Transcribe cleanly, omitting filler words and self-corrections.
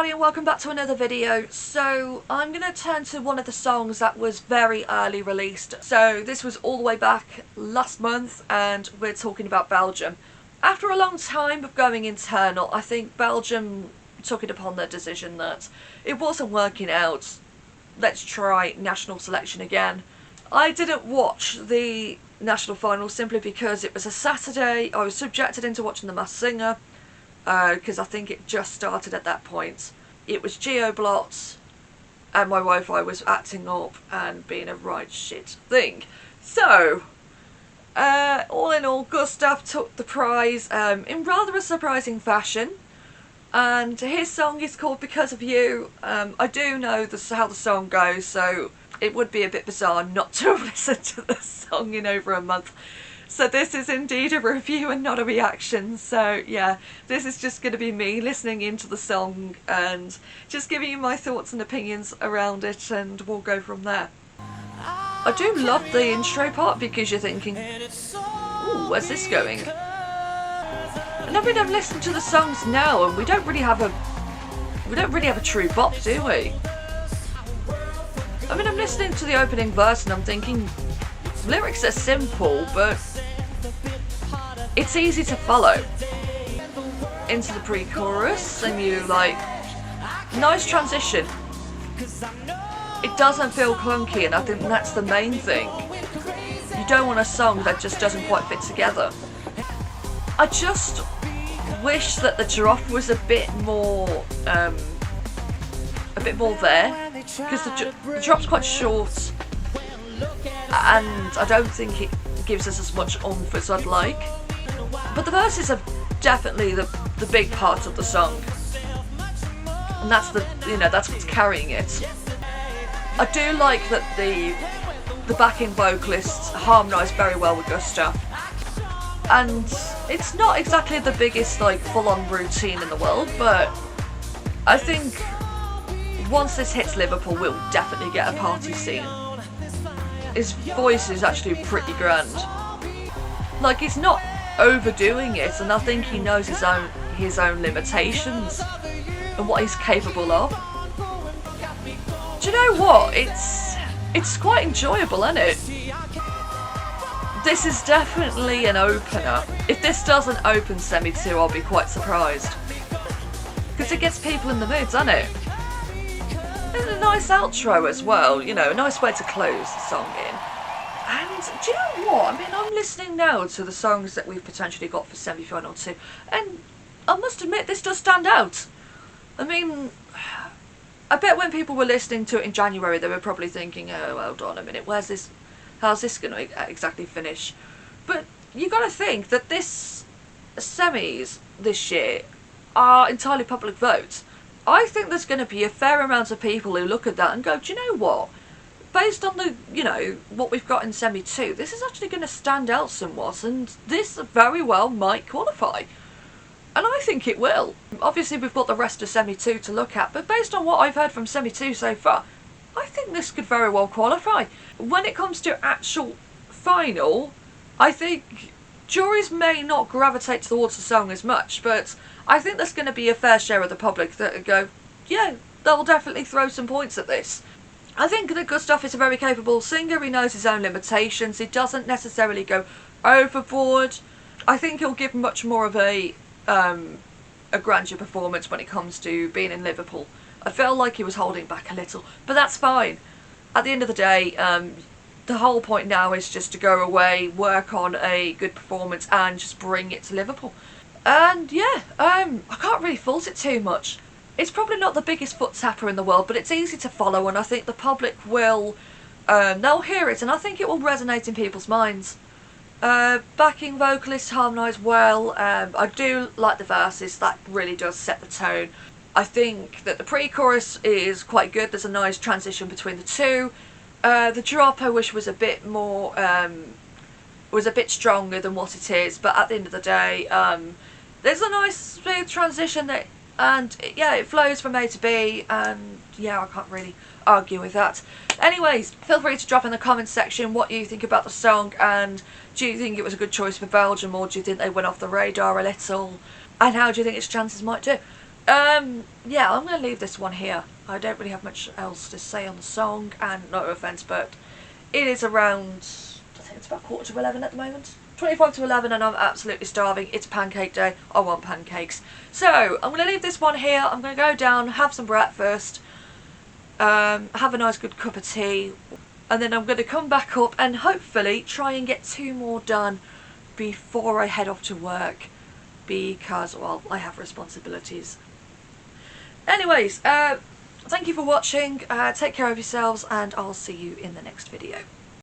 everybody and welcome back to another video. So I'm going to turn to one of the songs that was very early released. So this was all the way back last month and we're talking about Belgium. After a long time of going internal, I think Belgium took it upon their decision that it wasn't working out. Let's try national selection again. I didn't watch the national final simply because it was a Saturday. I was subjected into watching The Masked Singer. Because I think it just started at that point. It was geo-blocked and my Wi-Fi was acting up and being a right shit thing. So, all in all, Gustaph took the prize in rather a surprising fashion. And his song is called Because of You. I do know how the song goes, so it would be a bit bizarre not to have listened to the song in over a month. So this is indeed a review and not a reaction. So yeah, this is just going to be me listening into the song and just giving you my thoughts and opinions around it, and we'll go from there. I do love the intro part because you're thinking, ooh, where's this going? And I mean, I've listened to the songs now and we don't really have a true bop, do we? I mean, I'm listening to the opening verse and I'm thinking, lyrics are simple, but it's easy to follow. Into the pre-chorus, and you like, nice transition. It doesn't feel clunky, and I think that's the main thing. You don't want a song that just doesn't quite fit together. I just wish that the drop was a bit more there, because the drop's quite short. And I don't think it gives us as much oomph as I'd like. But the verses are definitely the big part of the song. And that's that's what's carrying it. I do like that the backing vocalists harmonise very well with Gustaph. And it's not exactly the biggest like full-on routine in the world, but I think once this hits Liverpool we'll definitely get a party scene. His voice is actually pretty grand. Like, he's not overdoing it, and I think he knows his own limitations and what he's capable of. Do you know what? It's quite enjoyable, isn't it? This is definitely an opener. If this doesn't open Semi 2, I'll be quite surprised. Because it gets people in the mood, doesn't it? And a nice outro as well, you know, a nice way to close the song in. And do you know what? I mean, I'm listening now to the songs that we've potentially got for semi-final 2, and I must admit this does stand out. I mean, I bet when people were listening to it in January they were probably thinking, oh, hold on a minute, how's this going to exactly finish? But you got to think that this semis this year are entirely public votes. I think there's going to be a fair amount of people who look at that and go, do you know what? Based on the, what we've got in Semi 2, this is actually going to stand out somewhat, and this very well might qualify. And I think it will. Obviously we've got the rest of Semi 2 to look at, but based on what I've heard from Semi 2 so far, I think this could very well qualify. When it comes to actual final, I think juries may not gravitate towards the song as much, but I think there's going to be a fair share of the public that go, yeah, they'll definitely throw some points at this. I think that Gustaph is a very capable singer. He knows his own limitations. He doesn't necessarily go overboard. I think he'll give much more of a grandeur performance when it comes to being in Liverpool. I felt like he was holding back a little, but that's fine. At the end of the day, the whole point now is just to go away, work on a good performance and just bring it to Liverpool. And yeah, I can't really fault it too much. It's probably not the biggest foot tapper in the world, but it's easy to follow, and I think the public will, they'll hear it, and I think it will resonate in people's minds. Backing vocalists harmonise well. I do like the verses, that really does set the tone. I think that the pre-chorus is quite good. There's a nice transition between the two. The drop I wish was a bit more, was a bit stronger than what it is, but at the end of the day, there's a nice smooth transition that, and yeah, it flows from A to B, and yeah, I can't really argue with that. Anyways, feel free to drop in the comments section what you think about the song, and do you think it was a good choice for Belgium, or do you think they went off the radar a little, and how do you think its chances might do? yeah, I'm going to leave this one here. I don't really have much else to say on the song, and no offence, but it is around, I think it's about 11:15 at the moment. 25 to 11 and I'm absolutely starving. It's pancake day. I want pancakes. So, I'm going to leave this one here. I'm going to go down, have some breakfast, have a nice good cup of tea, and then I'm going to come back up and hopefully try and get 2 more done before I head off to work, because, well, I have responsibilities. Anyways, thank you for watching, take care of yourselves, and I'll see you in the next video.